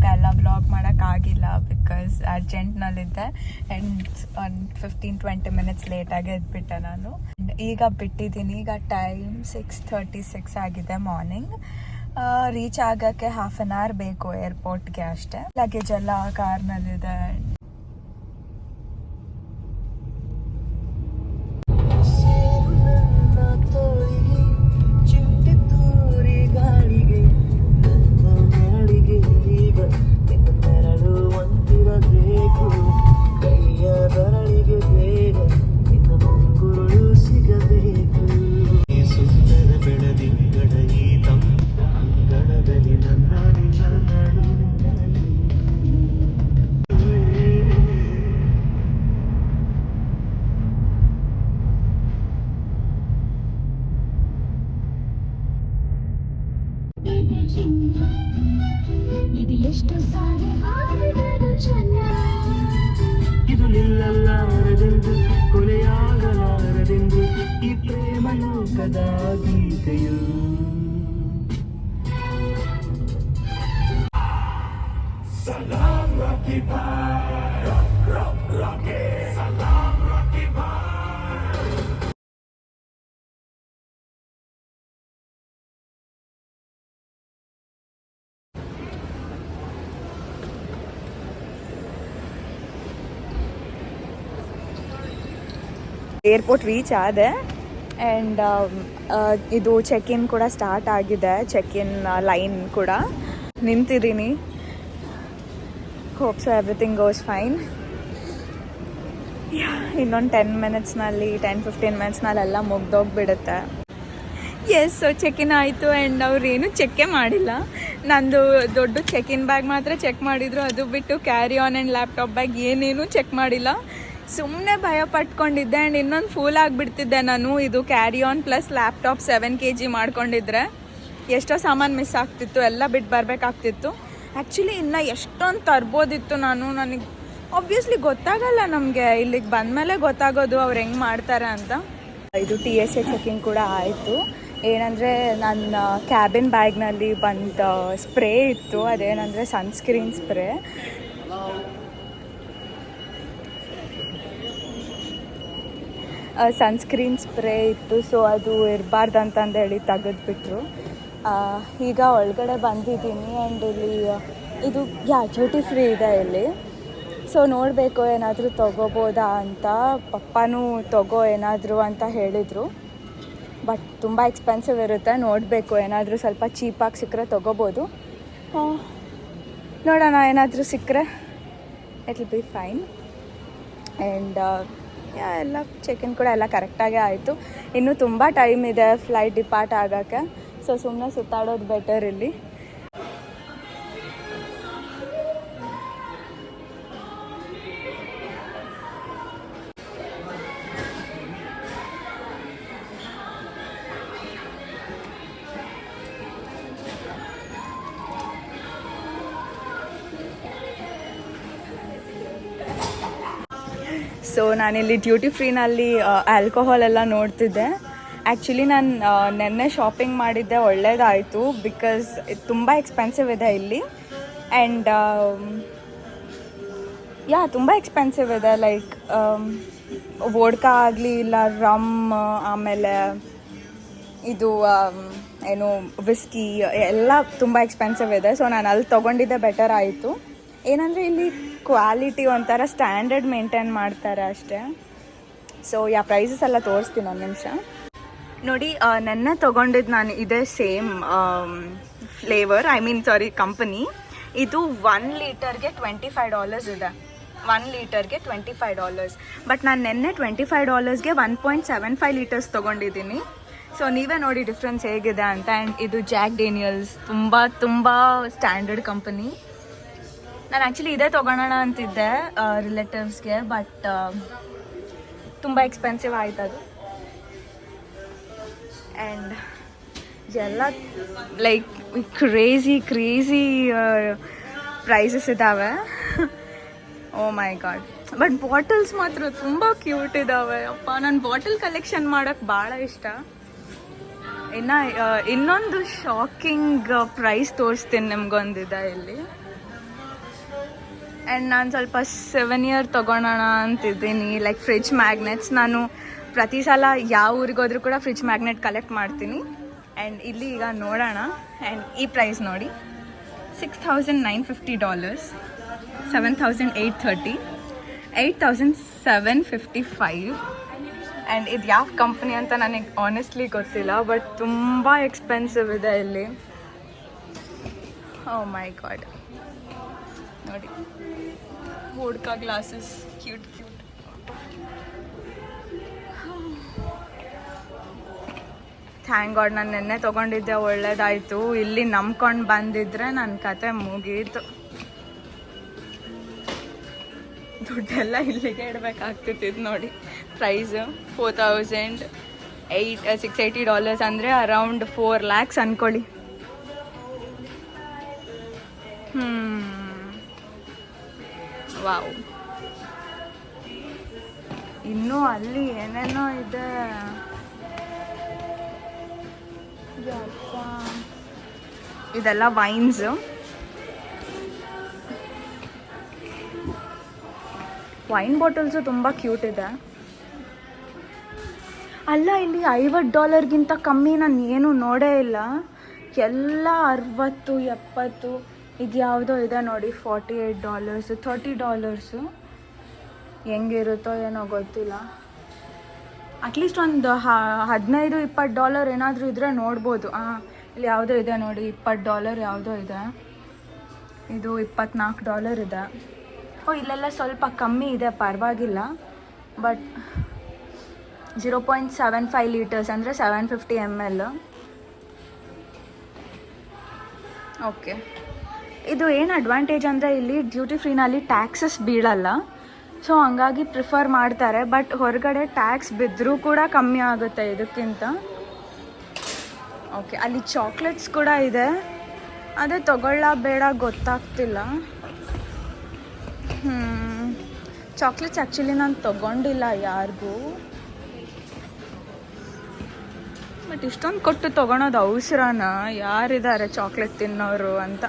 ಇವಾಗ ಎಲ್ಲ ವ್ಲಾಗ್ ಮಾಡೋಕ್ಕಾಗಿಲ್ಲ ಬಿಕಾಸ್ ಅರ್ಜೆಂಟ್ನಲ್ಲಿದ್ದೆ ಆ್ಯಂಡ್ ಒಂದು 15-20 ಮಿನಿಟ್ಸ್ ಲೇಟಾಗಿ ಎದ್ಬಿಟ್ಟೆ ನಾನು. ಈಗ ಬಿಟ್ಟಿದ್ದೀನಿ. ಈಗ ಟೈಮ್ 6:36 ಆಗಿದೆ ಮಾರ್ನಿಂಗ್. ರೀಚ್ ಆಗೋಕ್ಕೆ ಹಾಫ್ ಆನ್ ಅವರ್ ಬೇಕು ಏರ್ಪೋರ್ಟ್ಗೆ ಅಷ್ಟೇ. ಲಗೇಜ್ ಎಲ್ಲ ಕಾರ್ನಲ್ಲಿದೆ. ಇದು ನಿಲ್ಲಲಾರದೆಂದು ಕೊಲೆಯಾಗಲಾರದೆಂದು ಈ ಪ್ರೇಮ ಲೋಕದ ಗೀತೆಯು. ಸಲಾಮ್ ರಾಕಿ ಭಾಯ್, ರಾಕಿ ಸಲಾಮ್ ರಾಕಿ ಭಾಯ್. ಏರ್ಪೋರ್ಟ್ ರೀಚ್ ಆದೆ ಆ್ಯಂಡ್ ಇದು ಚೆಕ್ ಇನ್ ಕೂಡ ಸ್ಟಾರ್ಟ್ ಆಗಿದೆ. ಚೆಕ್ ಇನ್ ಲೈನ್ ಕೂಡ ನಿಂತಿದ್ದೀನಿ. Hope so everything goes fine. ಇನ್ನೊಂದು 10-15 ಮಿನಿಟ್ಸ್ನಲ್ಲೆಲ್ಲ ಮುಗ್ದೋಗ್ಬಿಡುತ್ತೆ. ಎಸ್, ಸೊ ಚೆಕ್ ಇನ್ ಆಯಿತು ಆ್ಯಂಡ್ ಅವ್ರೇನು ಚೆಕ್ಕೇ ಮಾಡಿಲ್ಲ. ನಂದು ದೊಡ್ಡ ಚೆಕ್ ಇನ್ ಬ್ಯಾಗ್ ಮಾತ್ರ ಚೆಕ್ ಮಾಡಿದರು. ಅದು ಬಿಟ್ಟು carry on and laptop bag ಏನೇನೂ ಚೆಕ್ ಮಾಡಿಲ್ಲ. ಸುಮ್ಮನೆ ಭಯ ಪಟ್ಕೊಂಡಿದ್ದೆ ಆ್ಯಂಡ್ ಇನ್ನೊಂದು ಫೂಲ್ ಆಗಿಬಿಡ್ತಿದ್ದೆ ನಾನು. ಇದು carry on plus laptop 7 kg ಮಾಡ್ಕೊಂಡಿದ್ರೆ ಎಷ್ಟೋ ಸಾಮಾನು ಮಿಸ್ ಆಗ್ತಿತ್ತು, ಎಲ್ಲ ಬಿಟ್ಟು ಬರಬೇಕಾಗ್ತಿತ್ತು. ಆ್ಯಕ್ಚುಲಿ ಇನ್ನು ಎಷ್ಟೊಂದು ತರ್ಬೋದಿತ್ತು ನನಗೆ ಆಬ್ವಿಯಸ್ಲಿ ಗೊತ್ತಾಗಲ್ಲ. ನಮಗೆ ಇಲ್ಲಿಗೆ ಬಂದಮೇಲೆ ಗೊತ್ತಾಗೋದು ಅವ್ರು ಹೆಂಗೆ ಮಾಡ್ತಾರೆ ಅಂತ. ಇದು TSA ಚೆಕಿಂಗ್ ಕೂಡ ಆಯಿತು. ಏನಂದರೆ ನನ್ನ ಕ್ಯಾಬಿನ್ ಬ್ಯಾಗ್ನಲ್ಲಿ ಬಂದ ಸ್ಪ್ರೇ ಇತ್ತು. ಅದೇನಂದರೆ ಸನ್ಸ್ಕ್ರೀನ್ ಸ್ಪ್ರೇ. ಸನ್ಸ್ಕ್ರೀನ್ ಸ್ಪ್ರೇ ಇತ್ತು. ಸೊ ಅದು ಇರಬಾರ್ದು ಅಂತಂದೇಳಿ ತೆಗೆದುಬಿಟ್ರು. ಈಗ ಒಳಗಡೆ ಬಂದಿದ್ದೀನಿ ಆ್ಯಂಡ್ ಇಲ್ಲಿ ಇದು ಡ್ಯೂಟಿ ಫ್ರೀ ಇದೆ ಇಲ್ಲಿ. ಸೊ ನೋಡಬೇಕು ಏನಾದರೂ ತೊಗೋಬೋದಾ ಅಂತ. ಪಪ್ಪನೂ ತೊಗೋ ಏನಾದರೂ ಅಂತ ಹೇಳಿದರು. ಬಟ್ ತುಂಬ ಎಕ್ಸ್ಪೆನ್ಸಿವ್ ಇರುತ್ತೆ. ನೋಡಬೇಕು, ಏನಾದರೂ ಸ್ವಲ್ಪ ಚೀಪಾಗಿ ಸಿಕ್ಕರೆ ತೊಗೋಬೋದು. ನೋಡೋಣ, ಏನಾದರೂ ಸಿಕ್ಕರೆ it will be fine. And ಎಲ್ಲ ಚೆಕ್ ಇನ್ ಕೂಡ ಎಲ್ಲ ಕರೆಕ್ಟಾಗೇ ಆಯಿತು. ಇನ್ನೂ ತುಂಬ ಟೈಮ್ ಇದೆ ಫ್ಲೈಟ್ ಡಿಪಾರ್ಟ್ ಆಗೋಕ್ಕೆ. ಸೊ ಸುಮ್ಮನೆ ಸುತ್ತಾಡೋದು ಬೆಟರ್ ಇಲ್ಲಿ. ಸೊ ನಾನಿಲ್ಲಿ ಡ್ಯೂಟಿ ಫ್ರೀನಲ್ಲಿ ಆಲ್ಕೋಹಾಲ್ ಎಲ್ಲ ನೋಡ್ತಿದ್ದೆ. ಆ್ಯಕ್ಚುಲಿ ನಾನು ನೆನ್ನೆ ಶಾಪಿಂಗ್ ಮಾಡಿದ್ದೆ, ಒಳ್ಳೇದಾಯಿತು. ಬಿಕಾಸ್ ಇದು ತುಂಬ ಎಕ್ಸ್ಪೆನ್ಸಿವ್ ಇದೆ ಇಲ್ಲಿ. ಆ್ಯಂಡ್ ತುಂಬ ಎಕ್ಸ್ಪೆನ್ಸಿವ್ ಇದೆ. ಲೈಕ್ ವೋಡ್ಕಾ ಆಗಲಿ, ಇಲ್ಲ ರಮ್, ಆಮೇಲೆ ಇದು ಏನು ವಿಸ್ಕಿ ಎಲ್ಲ ತುಂಬ ಎಕ್ಸ್ಪೆನ್ಸಿವ್ ಇದೆ. ಸೊ ನಾನು ಅಲ್ಲಿ ತೊಗೊಂಡಿದ್ದೆ ಬೆಟರ್ ಆಯಿತು. ಏನಂದರೆ ಇಲ್ಲಿ ಕ್ವಾಲಿಟಿ ಒಂಥರ ಸ್ಟ್ಯಾಂಡರ್ಡ್ ಮೇಂಟೈನ್ ಮಾಡ್ತಾರೆ ಅಷ್ಟೇ. ಸೊ ಪ್ರೈಸಸ್ ಎಲ್ಲ ತೋರಿಸ್ತೀನಿ ಒಂದು ನಿಮಿಷ. ನೋಡಿ, ನೆನ್ನೆ ತೊಗೊಂಡಿದ್ದು ನಾನು ಇದೇ ಸೇಮ್ ಫ್ಲೇವರ್, ಕಂಪನಿ. ಇದು 1 ಲೀಟರ್ಗೆ $25 ಇದೆ. 1 ಲೀಟರ್ಗೆ $25. ಬಟ್ ನಾನು ನೆನ್ನೆ $25ಗೆ 1.75 ಲೀಟರ್ಸ್ ತೊಗೊಂಡಿದ್ದೀನಿ. ಸೊ ನೀವೇ ನೋಡಿ ಡಿಫ್ರೆನ್ಸ್ ಹೇಗಿದೆ ಅಂತ. ಆ್ಯಂಡ್ ಇದು ಜಾಕ್ ಡೇನಿಯಲ್ಸ್, ತುಂಬ ಸ್ಟ್ಯಾಂಡರ್ಡ್ ಕಂಪನಿ. ನಾನು ಆ್ಯಕ್ಚುಲಿ ಇದೇ ತೊಗೊಳೋಣ ಅಂತಿದ್ದೆ ರಿಲೇಟಿವ್ಸ್ಗೆ, ಬಟ್ ತುಂಬ ಎಕ್ಸ್ಪೆನ್ಸಿವ್ ಆಯ್ತು ಅದು. ಆ್ಯಂಡ್ ಎಲ್ಲ ಲೈಕ್ ಕ್ರೇಜಿ ಪ್ರೈಸಸ್ ಇದ್ದಾವೆ. ಓ ಮೈ ಗಾಡ್. ಬಟ್ ಬಾಟಲ್ಸ್ ಮಾತ್ರ ತುಂಬ ಕ್ಯೂಟ್ ಇದ್ದಾವೆ. ಅಪ್ಪ, ನನ್ನ ಬಾಟಲ್ ಕಲೆಕ್ಷನ್ ಮಾಡೋಕ್ಕೆ ಭಾಳ ಇಷ್ಟ. ಇನ್ನೊಂದು ಶಾಕಿಂಗ್ ಪ್ರೈಸ್ ತೋರಿಸ್ತೀನಿ ನಿಮ್ಗೊಂದಿದೆ ಇಲ್ಲಿ. ಆ್ಯಂಡ್ ನಾನು ಸ್ವಲ್ಪ 7 ಇಯರ್ ತೊಗೊಳೋಣ ಅಂತಿದ್ದೀನಿ. Like fridge magnets. ನಾನು ಪ್ರತಿ ಸಲ ಯಾವ ಊರಿಗೆ ಹೋದ್ರೂ ಕೂಡ ಫ್ರಿಡ್ಜ್ ಮ್ಯಾಗ್ನೆಟ್ ಕಲೆಕ್ಟ್ ಮಾಡ್ತೀನಿ. ಆ್ಯಂಡ್ ಇಲ್ಲಿ ಈಗ ನೋಡೋಣ. ಆ್ಯಂಡ್ ಈ ಪ್ರೈಸ್ ನೋಡಿ, $6,950, $7,830, $8,755. ಆ್ಯಂಡ್ ಇದು ಯಾವ ಕಂಪ್ನಿ ಅಂತ ನನಗೆ ಆನೆಸ್ಟ್ಲಿ ಗೊತ್ತಿಲ್ಲ, ಬಟ್ ತುಂಬ ಎಕ್ಸ್ಪೆನ್ಸಿವ್ ಇದೆ ಇಲ್ಲಿ. ಓ ಮೈ ಗಾಡ್, ನೋಡಿ vodka glasses, cute cute. Thank god ನಾನು ನೆನ್ನೆ ತೊಗೊಂಡಿದ್ದೆ, ಒಳ್ಳೇದಾಯಿತು. ಇಲ್ಲಿ ನಂಬ್ಕೊಂಡು ಬಂದಿದ್ರೆ ನನ್ನ ಕತೆ ಮುಗೀತು. ದುಡ್ಡೆಲ್ಲ ಇಲ್ಲಿಗೆ ಇಡಬೇಕಾಗ್ತಿತ್ತು ನೋಡಿ. ಪ್ರೈಸು $680 ಅಂದರೆ ಅರೌಂಡ್ 4 lakhs ಅಂದ್ಕೊಳ್ಳಿ. ವಾವ್. ಇನ್ನೂ ಅಲ್ಲಿ ಏನೇನೋ ಇದೆ. ಇದೆಲ್ಲ ವೈನ್ಸ್. ವೈನ್ ಬಾಟಲ್ಸು ತುಂಬ ಕ್ಯೂಟ್ ಇದೆ. ಅಲ್ಲ, ಇಲ್ಲಿ $50 ಕಮ್ಮಿ ನಾನು ಏನು ನೋಡೇ ಇಲ್ಲ. ಎಲ್ಲ 60, 70. ಇದು ಯಾವುದೋ ಇದೆ ನೋಡಿ, $48, $30. ಹೆಂಗಿರುತ್ತೋ ಏನೋ ಗೊತ್ತಿಲ್ಲ. ಅಟ್ಲೀಸ್ಟ್ ಒಂದು $15-20 ಏನಾದರೂ ಇದ್ದರೆ ನೋಡ್ಬೋದು. ಇಲ್ಲಿ ಯಾವುದೋ ಇದೆ ನೋಡಿ, $20 ಯಾವುದೋ ಇದೆ. ಇದು $24 ಇದೆ. ಇಲ್ಲೆಲ್ಲ ಸ್ವಲ್ಪ ಕಮ್ಮಿ ಇದೆ, ಪರವಾಗಿಲ್ಲ. ಬಟ್ 0.75 ಲೀಟರ್ಸ್ ಅಂದರೆ 750 ml. ಓಕೆ, ಇದು ಏನು ಅಡ್ವಾಂಟೇಜ್ ಅಂದರೆ ಇಲ್ಲಿ ಡ್ಯೂಟಿ ಫ್ರೀನಲ್ಲಿ ಟ್ಯಾಕ್ಸಸ್ ಬೀಳಲ್ಲ. ಸೊ ಹಂಗಾಗಿ ಪ್ರಿಫರ್ ಮಾಡ್ತಾರೆ. ಬಟ್ ಹೊರಗಡೆ ಟ್ಯಾಕ್ಸ್ ಬಿದ್ದರೂ ಕೂಡ ಕಮ್ಮಿ ಆಗುತ್ತೆ ಇದಕ್ಕಿಂತ. ಓಕೆ, ಅಲ್ಲಿ ಚಾಕ್ಲೇಟ್ಸ್ ಕೂಡ ಇದೆ. ಅದೇ ತಗೊಳ್ಳ ಬೇಡ ಗೊತ್ತಾಗ್ತಿಲ್ಲ. ಚಾಕ್ಲೇಟ್ಸ್ ಆ್ಯಕ್ಚುಲಿ ನಾನು ತೊಗೊಂಡಿಲ್ಲ ಯಾರಿಗೂ. ಬಟ್ ಇಷ್ಟೊಂದು ಕೊಟ್ಟು ತೊಗೊಳೋದು ಅವಸರನ? ಯಾರಿದ್ದಾರೆ ಚಾಕ್ಲೇಟ್ ತಿನ್ನೋರು ಅಂತ.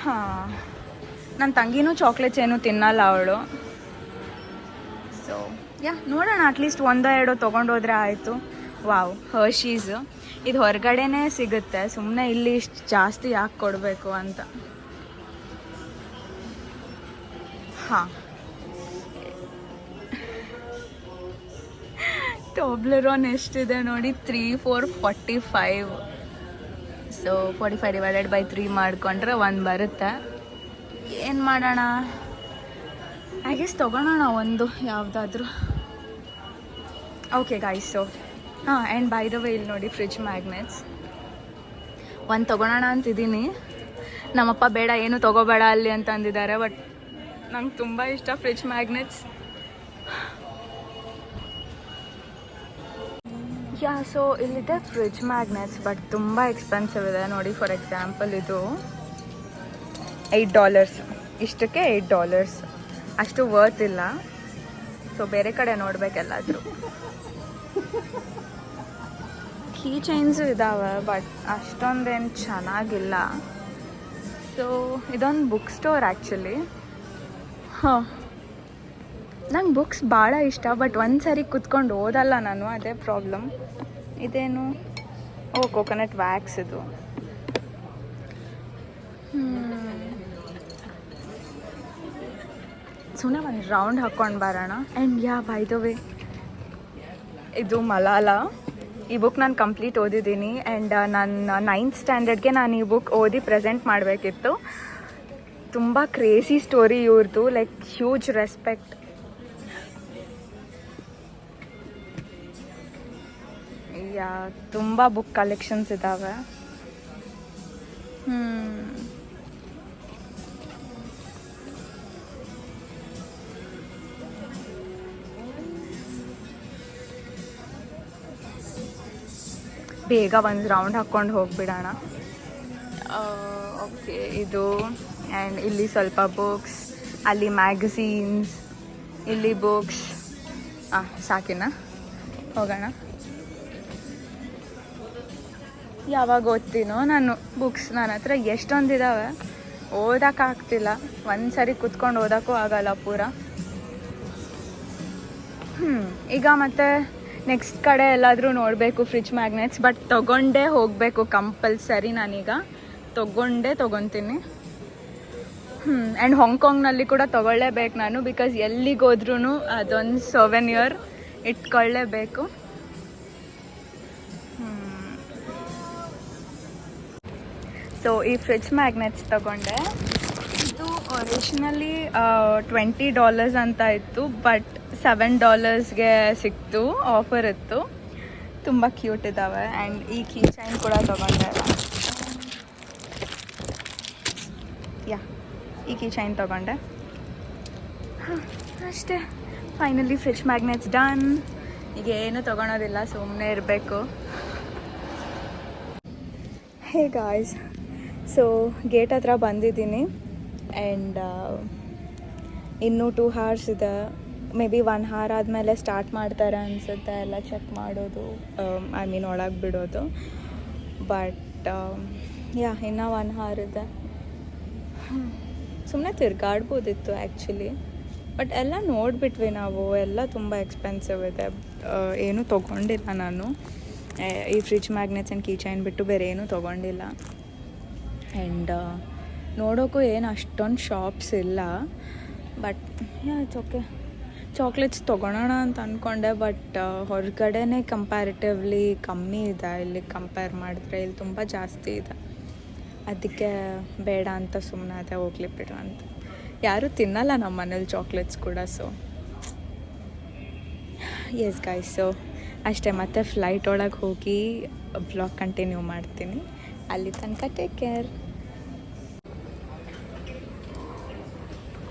ಹಾಂ, ನನ್ನ ತಂಗಿನೂ ಚಾಕ್ಲೇಟ್ಸ್ ಏನೂ ತಿನ್ನಲ್ಲ ಅವಳು. ಸೊ ನೋಡೋಣ, ಅಟ್ಲೀಸ್ಟ್ 1-2 ತೊಗೊಂಡೋದ್ರೆ ಆಯಿತು. Wow, Hershey's. ಇದು ಹೊರಗಡೆನೇ ಸಿಗುತ್ತೆ, ಸುಮ್ಮನೆ ಇಲ್ಲಿ ಇಷ್ಟು ಜಾಸ್ತಿ ಯಾಕೆ ಕೊಡಬೇಕು ಅಂತ. ಹಾಂ, ಟೋಬ್ಲರೋನ್ ಎಷ್ಟಿದೆ ನೋಡಿ, 3, 4, 45. ಸೊ 45/3 ಮಾಡಿಕೊಂಡ್ರೆ 1 ಬರುತ್ತೆ. ಏನು ಮಾಡೋಣ, ಐ ಗೆಸ್ ತೊಗೊಳೋಣ ಒಂದು ಯಾವುದಾದ್ರೂ. Okay guys, so and by the way ಇಲ್ಲಿ ನೋಡಿ ಫ್ರಿಡ್ಜ್ ಮ್ಯಾಗ್ನೆಟ್ಸ್. ಒಂದು ತೊಗೊಳೋಣ ಅಂತಿದ್ದೀನಿ. ನಮ್ಮಪ್ಪ ಬೇಡ, ಏನು ತೊಗೋಬೇಡ ಅಲ್ಲಿ ಅಂತ ಅಂದಿದ್ದಾರೆ. ಬಟ್ ನಂಗೆ ತುಂಬ ಇಷ್ಟ ಫ್ರಿಡ್ಜ್ ಮ್ಯಾಗ್ನೆಟ್ಸ್. ಸೊ ಇಲ್ಲಿದೆ ಫ್ರಿಡ್ಜ್ ಮ್ಯಾಗ್ನೆಟ್ಸ್, ಬಟ್ ತುಂಬ ಎಕ್ಸ್ಪೆನ್ಸಿವ್ ಇದೆ ನೋಡಿ. ಫಾರ್ ಎಕ್ಸಾಂಪಲ್ ಇದು $8. ಇಷ್ಟಕ್ಕೆ $8 ಅಷ್ಟು ವರ್ತ್ ಇಲ್ಲ. ಸೊ ಬೇರೆ ಕಡೆ ನೋಡಬೇಕೆಲ್ಲಾದರೂ. ಕೀ ಚೈನ್ಸು ಇದ್ದಾವೆ, ಬಟ್ ಅಷ್ಟೊಂದೇನು ಚೆನ್ನಾಗಿಲ್ಲ. ಸೊ ಇದೊಂದು ಬುಕ್ ಸ್ಟೋರ್ ಆ್ಯಕ್ಚುಲಿ. ನಂಗೆ ಬುಕ್ಸ್ ಭಾಳ ಇಷ್ಟ, ಬಟ್ ಒಂದು ಸರಿ ಕುತ್ಕೊಂಡು ಓದಲ್ಲ ನಾನು, ಅದೇ ಪ್ರಾಬ್ಲಮ್. ಇದೇನು, ಕೋಕೋನಟ್ ವ್ಯಾಕ್ಸ್ ಇದು. ಸುಮ್ಮನೆ ಒಂದು ರೌಂಡ್ ಹಾಕ್ಕೊಂಡು ಬರೋಣ. ಆ್ಯಂಡ್ ಬೈ ದ ವೇ ಇದು ಮಲಾಲಾ. ಈ ಬುಕ್ ನಾನು ಕಂಪ್ಲೀಟ್ ಓದಿದ್ದೀನಿ. ಆ್ಯಂಡ್ ನಾನು 9th ಸ್ಟ್ಯಾಂಡರ್ಡ್ಗೆ ನಾನು ಈ ಬುಕ್ ಓದಿ ಪ್ರೆಸೆಂಟ್ ಮಾಡಬೇಕಿತ್ತು. ತುಂಬ ಕ್ರೇಜಿ ಸ್ಟೋರಿ ಇವ್ರದ್ದು, ಲೈಕ್ ಹ್ಯೂಜ್ ರೆಸ್ಪೆಕ್ಟ್. ತುಂಬ ಬುಕ್ ಕಲೆಕ್ಷನ್ಸ್ ಇದ್ದಾವೆ. ಬೇಗ ಒಂದು ರೌಂಡ್ ಹಾಕ್ಕೊಂಡು ಹೋಗಿಬಿಡೋಣ. ಓಕೆ, ಇದು ಆ್ಯಂಡ್ ಇಲ್ಲಿ ಸ್ವಲ್ಪ ಬುಕ್ಸ್, ಅಲ್ಲಿ ಮ್ಯಾಗಝೀನ್ಸ್, ಇಲ್ಲಿ ಬುಕ್ಸ್. ಸಾಕಿನ ಹೋಗೋಣ. ಯಾವಾಗ ಓದ್ತೀನೋ ನಾನು ಬುಕ್ಸ್, ನನ್ನ ಹತ್ರ ಎಷ್ಟೊಂದಿದ್ದಾವೆ. ಓದೋಕ್ಕಾಗ್ತಿಲ್ಲ, ಒಂದು ಸರಿ ಕುತ್ಕೊಂಡು ಓದೋಕ್ಕೂ ಆಗಲ್ಲ ಪೂರ. ಈಗ ಮತ್ತೆ ನೆಕ್ಸ್ಟ್ ಕಡೆ ಎಲ್ಲಾದರೂ ನೋಡಬೇಕು ಫ್ರಿಜ್ ಮ್ಯಾಗ್ನೆಟ್ಸ್, ಬಟ್ ತೊಗೊಂಡೇ ಹೋಗಬೇಕು ಕಂಪಲ್ಸರಿ. ನಾನೀಗ ತೊಗೊತೀನಿ. ಆ್ಯಂಡ್ ಹಾಂಗ್ಕಾಂಗ್ನಲ್ಲಿ ಕೂಡ ತೊಗೊಳ್ಳೇಬೇಕು ನಾನು, ಬಿಕಾಸ್ ಎಲ್ಲಿಗೋದ್ರೂ ಅದೊಂದು ಸೊವೆನಿಯರ್ ಇಟ್ಕೊಳ್ಳೇಬೇಕು. ಸೊ ಈ ಫ್ರಿಜ್ ಮ್ಯಾಗ್ನೆಟ್ಸ್ ತೊಗೊಂಡೆ. ಇದು ಒರಿಜಿನಲಿ $20 ಅಂತ ಇತ್ತು, ಬಟ್ $7ಗೆ ಸಿಕ್ತು, ಆಫರ್ ಇತ್ತು. ತುಂಬ ಕ್ಯೂಟ್ ಇದ್ದಾವೆ. ಆ್ಯಂಡ್ ಈ ಕೀ ಚೈನ್ ಕೂಡ ತೊಗೊಂಡೆ. ಈ ಕೀ ಚೈನ್ ತೊಗೊಂಡೆ. ಅಷ್ಟೇ, ಫೈನಲಿ ಫ್ರಿಜ್ ಮ್ಯಾಗ್ನೆಟ್ಸ್ ಡನ್. ಈಗ ಏನು ತೊಗೊಳೋದಿಲ್ಲ, ಸುಮ್ಮನೆ ಇರಬೇಕು. ಹೇ ಗಾಯ್ಸ್, ಸೊ ಗೇಟ್ ಹತ್ರ ಬಂದಿದ್ದೀನಿ. ಆ್ಯಂಡ್ ಇನ್ನೂ 2 hours ಇದೆ. ಮೇ ಬಿ 1 hour ಆದಮೇಲೆ ಸ್ಟಾರ್ಟ್ ಮಾಡ್ತಾರೆ ಅನಿಸುತ್ತೆ ಎಲ್ಲ ಚೆಕ್ ಮಾಡೋದು, ಐ ಮೀನ್ ಒಳಗೆ ಬಿಡೋದು. ಬಟ್ ಇನ್ನೂ 1 hour ಇದೆ. ಸುಮ್ಮನೆ ತಿರ್ಗಾಡ್ಬೋದಿತ್ತು ಆ್ಯಕ್ಚುಲಿ, ಬಟ್ ಎಲ್ಲ ನೋಡಿಬಿಟ್ವಿ ನಾವು. ಎಲ್ಲ ತುಂಬ ಎಕ್ಸ್ಪೆನ್ಸಿವ್ ಇದೆ. ಏನೂ ತೊಗೊಂಡಿಲ್ಲ ನಾನು. ಈ fridge magnets and key chain ಬಿಟ್ಟು ಬೇರೆ ಏನೂ ತೊಗೊಂಡಿಲ್ಲ. ಆ್ಯಂಡ್ ನೋಡೋಕ್ಕೂ ಏನು ಅಷ್ಟೊಂದು ಶಾಪ್ಸ್ ಇಲ್ಲ. But it's okay. ಚಾಕ್ಲೇಟ್ಸ್ ತೊಗೊಳೋಣ ಅಂತ ಅಂದ್ಕೊಂಡೆ, ಬಟ್ ಹೊರಗಡೆನೇ ಕಂಪ್ಯಾರಿಟಿವ್ಲಿ ಕಮ್ಮಿ ಇದೆ. ಇಲ್ಲಿ ಕಂಪೇರ್ ಮಾಡಿದ್ರೆ ಇಲ್ಲಿ ತುಂಬ ಜಾಸ್ತಿ ಇದೆ. ಅದಕ್ಕೆ ಬೇಡ ಅಂತ ಸುಮ್ಮನೆ ಅದೇ ಹೋಗ್ಲಿ ಬಿಡು ಅಂತ. ಯಾರೂ ತಿನ್ನಲ್ಲ ನಮ್ಮ ಮನೇಲಿ ಚಾಕ್ಲೇಟ್ಸ್ ಕೂಡ. ಸೊ ಎಸ್ ಗೈಸ್, ಸೊ ಅಷ್ಟೇ. ಮತ್ತೆ ಫ್ಲೈಟ್ ಒಳಗೆ ಹೋಗಿ ವ್ಲಾಗ್ ಕಂಟಿನ್ಯೂ ಮಾಡ್ತೀನಿ. ಅಲ್ಲಿ ತನಕ ಟೇಕ್ ಕೇರ್.